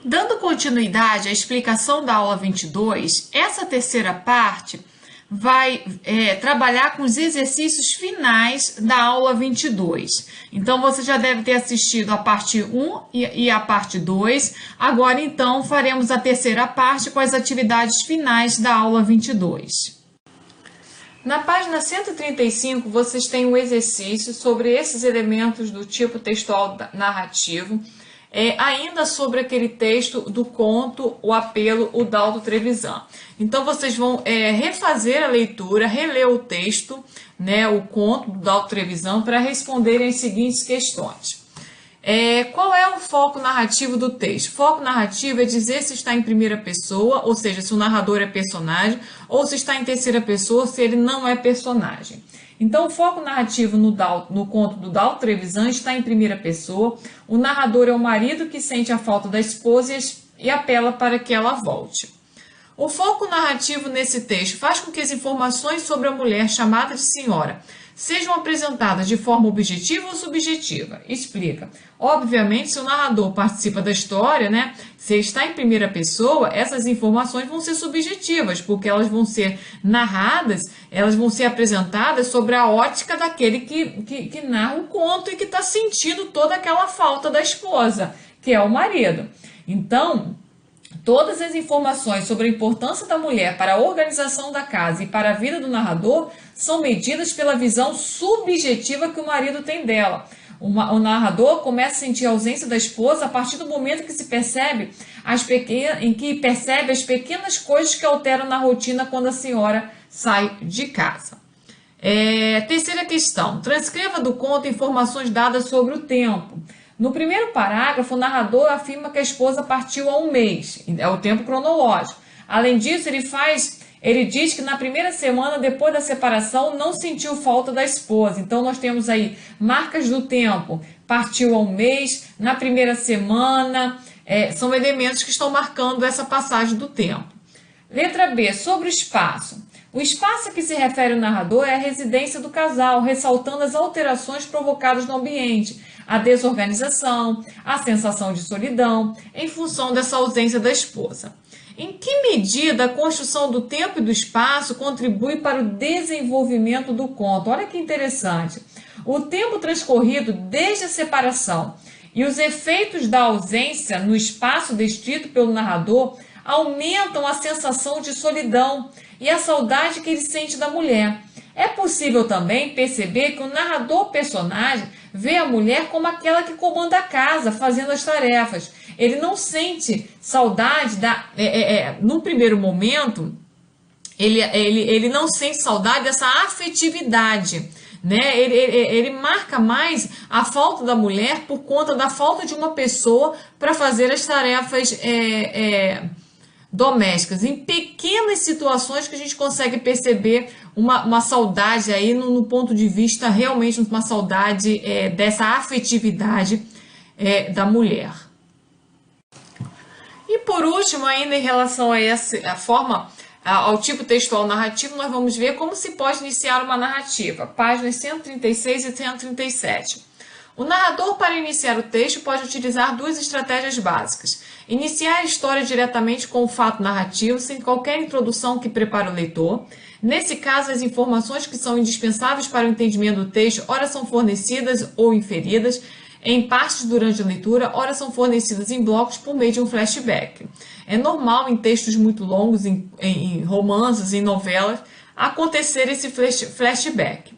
Dando continuidade à explicação da aula 22, essa terceira parte vai trabalhar com os exercícios finais da aula 22. Então, você já deve ter assistido a parte 1 e a parte 2. Agora, então, faremos a terceira parte com as atividades finais da aula 22. Na página 135, vocês têm um exercício sobre esses elementos do tipo textual narrativo, ainda sobre aquele texto do conto O Apelo, o Dalto Trevisan. Então, vocês vão refazer a leitura, reler o texto, o conto do Dalto Trevisan, para responderem as seguintes questões. Qual é o foco narrativo do texto? Foco narrativo é dizer se está em primeira pessoa, ou seja, se o narrador é personagem, ou se está em terceira pessoa, se ele não é personagem. Então, o foco narrativo no conto do Dalto Trevisan está em primeira pessoa. O narrador é o marido que sente a falta da esposa e apela para que ela volte. O foco narrativo nesse texto faz com que as informações sobre a mulher chamada de senhora sejam apresentadas de forma objetiva ou subjetiva. Explica. Obviamente, se o narrador participa da história, se ele está em primeira pessoa, essas informações vão ser subjetivas, porque elas vão ser narradas, elas vão ser apresentadas sobre a ótica daquele que narra o conto e que está sentindo toda aquela falta da esposa, que é o marido. Então, todas as informações sobre a importância da mulher para a organização da casa e para a vida do narrador são medidas pela visão subjetiva que o marido tem dela. O narrador começa a sentir a ausência da esposa a partir do momento que percebe as pequenas coisas que alteram na rotina quando a senhora sai de casa. Terceira questão. Transcreva do conto informações dadas sobre o tempo. No primeiro parágrafo, o narrador afirma que a esposa partiu há um mês, é o tempo cronológico. Além disso, ele diz que na primeira semana depois da separação não sentiu falta da esposa. Então, nós temos aí marcas do tempo, partiu há um mês, na primeira semana, são elementos que estão marcando essa passagem do tempo. Letra B, sobre o espaço. O espaço a que se refere o narrador é a residência do casal, ressaltando as alterações provocadas no ambiente, a desorganização, a sensação de solidão, em função dessa ausência da esposa. Em que medida a construção do tempo e do espaço contribui para o desenvolvimento do conto? Olha que interessante. O tempo transcorrido desde a separação e os efeitos da ausência no espaço descrito pelo narrador aumentam a sensação de solidão e a saudade que ele sente da mulher. É possível também perceber que o narrador-personagem vê a mulher como aquela que comanda a casa, fazendo as tarefas. Ele não sente saudade num primeiro momento, ele não sente saudade dessa afetividade. Ele marca mais a falta da mulher por conta da falta de uma pessoa para fazer as tarefas domésticas, em pequenas situações que a gente consegue perceber uma saudade aí no ponto de vista realmente uma saudade dessa afetividade da mulher. E por último, ainda em relação ao tipo textual narrativo, nós vamos ver como se pode iniciar uma narrativa, páginas 136 e 137. O narrador, para iniciar o texto, pode utilizar duas estratégias básicas. Iniciar a história diretamente com o fato narrativo, sem qualquer introdução que prepare o leitor. Nesse caso, as informações que são indispensáveis para o entendimento do texto, ora são fornecidas ou inferidas em partes durante a leitura, ora são fornecidas em blocos por meio de um flashback. É normal em textos muito longos, em romances, em novelas, acontecer esse flashback.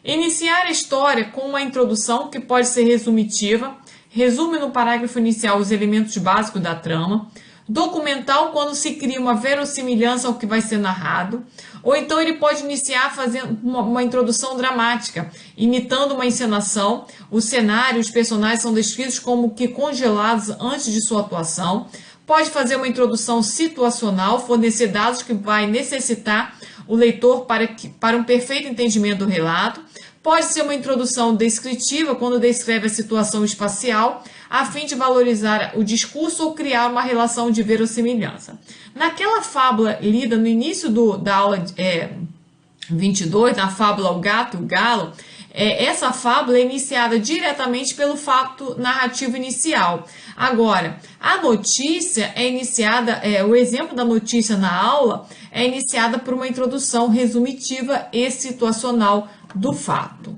Iniciar a história com uma introdução que pode ser resumitiva, resume no parágrafo inicial os elementos básicos da trama, documental quando se cria uma verossimilhança ao que vai ser narrado, ou então ele pode iniciar fazendo uma introdução dramática, imitando uma encenação, o cenário, os personagens são descritos como que congelados antes de sua atuação, pode fazer uma introdução situacional, fornecer dados que vai necessitar o leitor para um perfeito entendimento do relato. Pode ser uma introdução descritiva, quando descreve a situação espacial, a fim de valorizar o discurso ou criar uma relação de verossimilhança. Naquela fábula lida no início da aula 22, na fábula O Gato e o Galo, essa fábula é iniciada diretamente pelo fato narrativo inicial. Agora, a notícia é iniciada, o exemplo da notícia na aula é iniciada por uma introdução resumitiva e situacional do fato.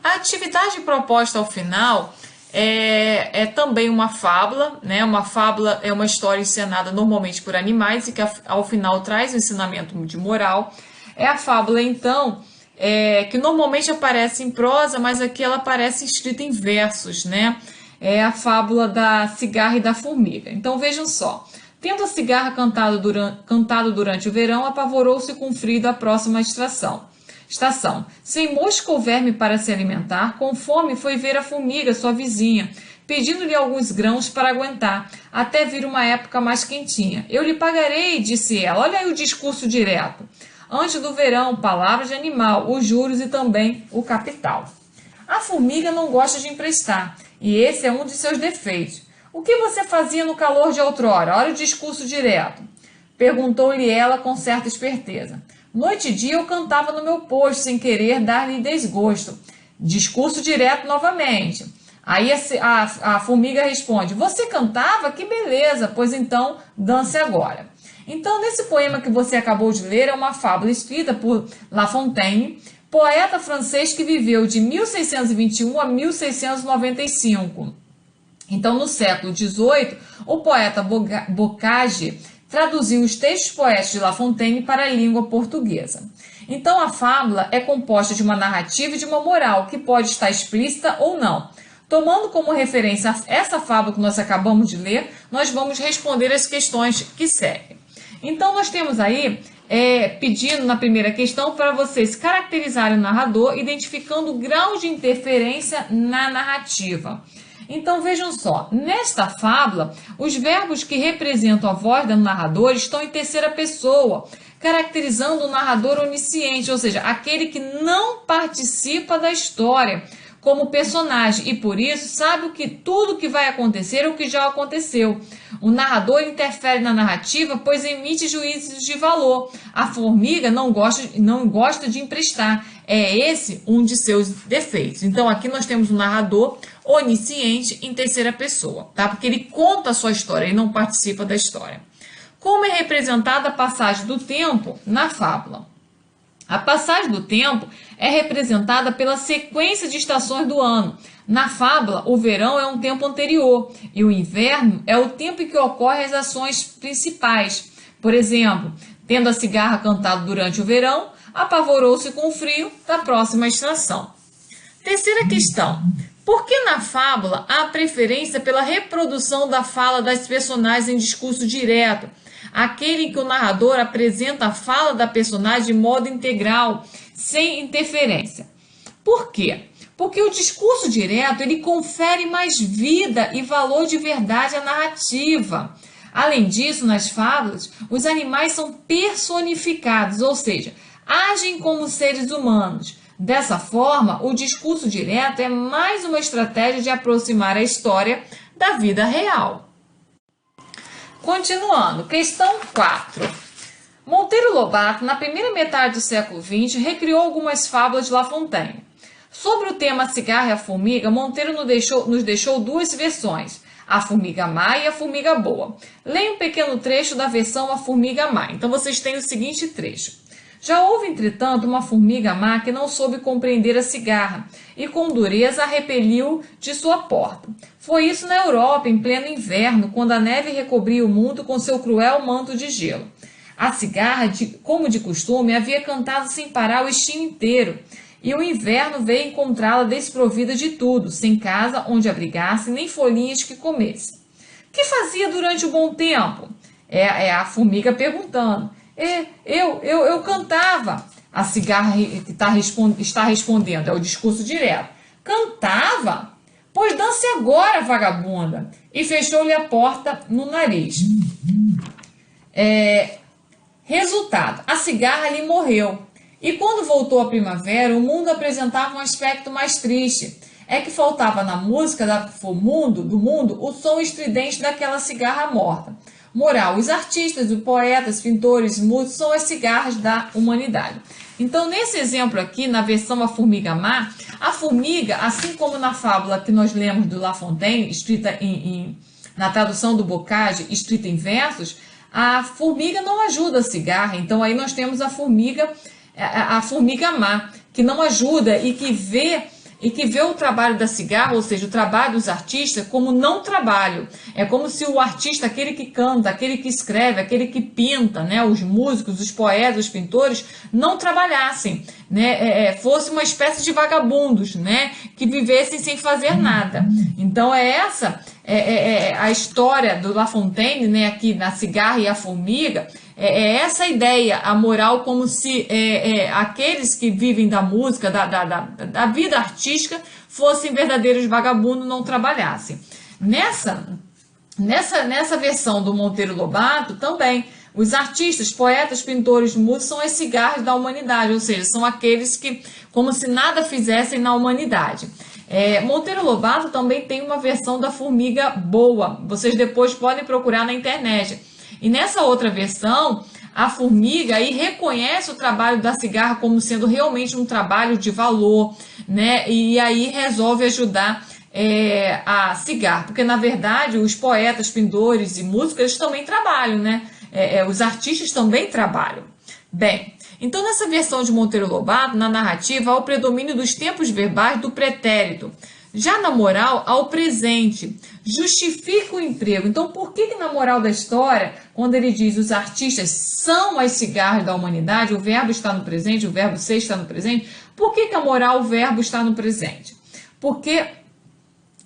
A atividade proposta ao final é também uma fábula, né? Uma fábula é uma história encenada normalmente por animais e que ao final traz um ensinamento de moral. É a fábula, então, que normalmente aparece em prosa, mas aqui ela aparece escrita em versos, né? É a fábula da cigarra e da formiga. Então vejam só. Tendo a cigarra cantado durante o verão, apavorou-se com o frio da próxima estação. Sem mosca ou verme para se alimentar, com fome foi ver a formiga, sua vizinha, pedindo-lhe alguns grãos para aguentar, até vir uma época mais quentinha. Eu lhe pagarei, disse ela. Olha aí o discurso direto. Antes do verão, palavras de animal, os juros e também o capital. A formiga não gosta de emprestar, e esse é um de seus defeitos. O que você fazia no calor de outrora? Olha o discurso direto. Perguntou-lhe ela com certa esperteza. Noite e dia eu cantava no meu posto, sem querer dar-lhe desgosto. Discurso direto novamente. Aí a formiga responde, você cantava? Que beleza, pois então dance agora. Então, nesse poema que você acabou de ler, é uma fábula escrita por La Fontaine, poeta francês que viveu de 1621 a 1695. Então, no século XVIII, o poeta Bocage traduziu os textos poéticos de La Fontaine para a língua portuguesa. Então, a fábula é composta de uma narrativa e de uma moral, que pode estar explícita ou não. Tomando como referência essa fábula que nós acabamos de ler, nós vamos responder as questões que seguem. Então, nós temos aí, pedindo na primeira questão, para vocês caracterizarem o narrador, identificando o grau de interferência na narrativa. Então, vejam só, nesta fábula, os verbos que representam a voz do narrador estão em terceira pessoa, caracterizando o narrador onisciente, ou seja, aquele que não participa da história como personagem e, por isso, sabe tudo o que vai acontecer ou o que já aconteceu. O narrador interfere na narrativa, pois emite juízos de valor. A formiga não gosta de emprestar. É esse um de seus defeitos. Então, aqui nós temos um narrador onisciente em terceira pessoa, tá? Porque ele conta a sua história, ele não participa da história. Como é representada a passagem do tempo na fábula? A passagem do tempo é representada pela sequência de estações do ano. Na fábula, o verão é um tempo anterior e o inverno é o tempo em que ocorrem as ações principais. Por exemplo, tendo a cigarra cantado durante o verão, apavorou-se com o frio da próxima estação. Terceira questão. Por que na fábula há preferência pela reprodução da fala das personagens em discurso direto, aquele em que o narrador apresenta a fala da personagem de modo integral, sem interferência? Por quê? Porque o discurso direto ele confere mais vida e valor de verdade à narrativa. Além disso, nas fábulas, os animais são personificados, ou seja, agem como seres humanos. Dessa forma, o discurso direto é mais uma estratégia de aproximar a história da vida real. Continuando, questão 4. Monteiro Lobato, na primeira metade do século XX, recriou algumas fábulas de La Fontaine. Sobre o tema cigarra e a formiga, Monteiro nos deixou duas versões, a formiga má e a formiga boa. Leia um pequeno trecho da versão A Formiga Má. Então, vocês têm o seguinte trecho. Já houve, entretanto, uma formiga má que não soube compreender a cigarra e com dureza a repeliu de sua porta. Foi isso na Europa, em pleno inverno, quando a neve recobria o mundo com seu cruel manto de gelo. A cigarra, como de costume, havia cantado sem parar o estio inteiro, e o inverno veio encontrá-la desprovida de tudo, sem casa onde abrigasse, nem folhinhas que comesse. Que fazia durante o bom tempo? É a formiga perguntando. Eu cantava. A cigarra que está respondendo, é o discurso direto. Cantava? Pois dance agora, vagabunda. E fechou-lhe a porta no nariz. Resultado, a cigarra lhe morreu. E quando voltou a primavera, o mundo apresentava um aspecto mais triste. É que faltava na música do mundo o som estridente daquela cigarra morta. Moral, os artistas, os poetas, pintores, músicos são as cigarras da humanidade. Então, nesse exemplo aqui, na versão A Formiga Má, a formiga, assim como na fábula que nós lemos do La Fontaine, escrita na tradução do Bocage, escrita em versos, a formiga não ajuda a cigarra. Então, aí nós temos a formiga má, que não ajuda e que vê o trabalho da cigarra, ou seja, o trabalho dos artistas, como não trabalho. É como se o artista, aquele que canta, aquele que escreve, aquele que pinta, né, os músicos, os poetas, os pintores, não trabalhassem, né, fosse uma espécie de vagabundos, né, que vivessem sem fazer nada. Então essa a história do La Fontaine, né, aqui na Cigarra e a Formiga. É essa ideia, a moral, como se aqueles que vivem da música, da vida artística, fossem verdadeiros vagabundos, não trabalhassem. Nessa versão do Monteiro Lobato, também, os artistas, poetas, pintores, músicos são as cigarras da humanidade, ou seja, são aqueles que, como se nada fizessem na humanidade. Monteiro Lobato também tem uma versão da Formiga Boa, vocês depois podem procurar na internet. E nessa outra versão, a formiga aí reconhece o trabalho da cigarra como sendo realmente um trabalho de valor, né? E aí resolve ajudar a cigarra, porque na verdade os poetas, pintores e músicos eles também trabalham, né? Os artistas também trabalham. Bem, então nessa versão de Monteiro Lobato, na narrativa, há o predomínio dos tempos verbais do pretérito. Já na moral, ao presente, justifica o emprego. Então, por que na moral da história, quando ele diz os artistas são as cigarras da humanidade, o verbo está no presente, o verbo ser está no presente, por que a moral, o verbo está no presente? Porque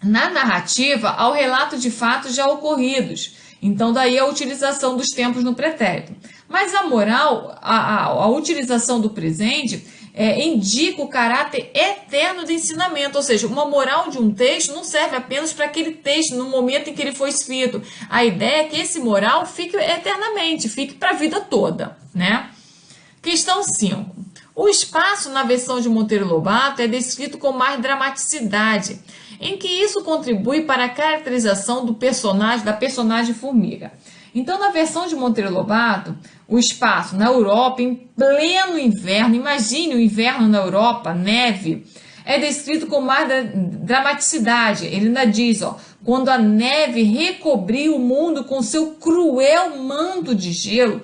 na narrativa, há o relato de fatos já ocorridos. Então, daí a utilização dos tempos no pretérito. Mas a moral, a utilização do presente indica o caráter eterno do ensinamento, ou seja, uma moral de um texto não serve apenas para aquele texto, no momento em que ele foi escrito. A ideia é que esse moral fique eternamente, fique para a vida toda, né? Questão 5. O espaço na versão de Monteiro Lobato é descrito com mais dramaticidade, em que isso contribui para a caracterização da personagem formiga. Então, na versão de Monteiro Lobato, o espaço na Europa, em pleno inverno, imagine o inverno na Europa, neve, é descrito com mais dramaticidade. Ele ainda diz, quando a neve recobriu o mundo com seu cruel manto de gelo,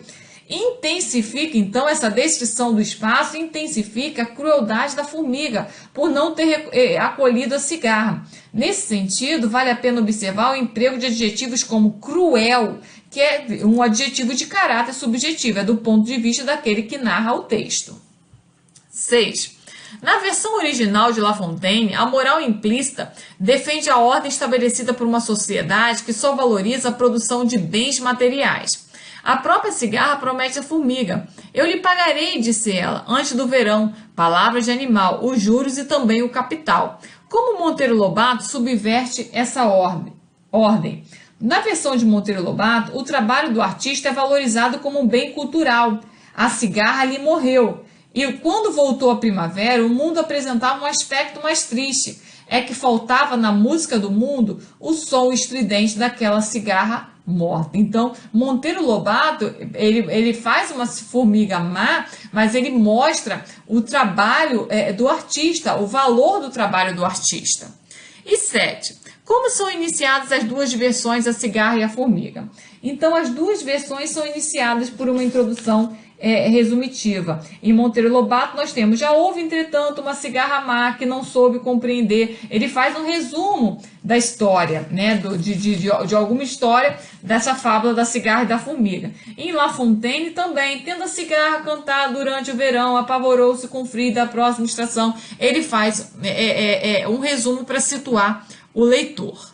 intensifica, então, essa descrição do espaço, intensifica a crueldade da formiga, por não ter acolhido a cigarra. Nesse sentido, vale a pena observar o emprego de adjetivos como cruel, que é um adjetivo de caráter subjetivo, é do ponto de vista daquele que narra o texto. 6. Na versão original de La Fontaine, a moral implícita defende a ordem estabelecida por uma sociedade que só valoriza a produção de bens materiais. A própria cigarra promete à formiga: eu lhe pagarei, disse ela, antes do verão, palavras de animal, os juros e também o capital. Como Monteiro Lobato subverte essa ordem? Na versão de Monteiro Lobato, o trabalho do artista é valorizado como um bem cultural. A cigarra ali morreu. E quando voltou a primavera, o mundo apresentava um aspecto mais triste. É que faltava na música do mundo o som estridente daquela cigarra morta. Então, Monteiro Lobato, ele faz uma formiga má, mas ele mostra o trabalho do artista, o valor do trabalho do artista. E 7. Como são iniciadas as duas versões, a cigarra e a formiga? Então, as duas versões são iniciadas por uma introdução resumitiva. Em Monteiro Lobato, nós temos: já houve, entretanto, uma cigarra má que não soube compreender. Ele faz um resumo da história, né, de alguma história dessa fábula da cigarra e da formiga. Em La Fontaine também, tendo a cigarra cantar durante o verão, apavorou-se com o frio da próxima estação. Ele faz um resumo para situar o leitor.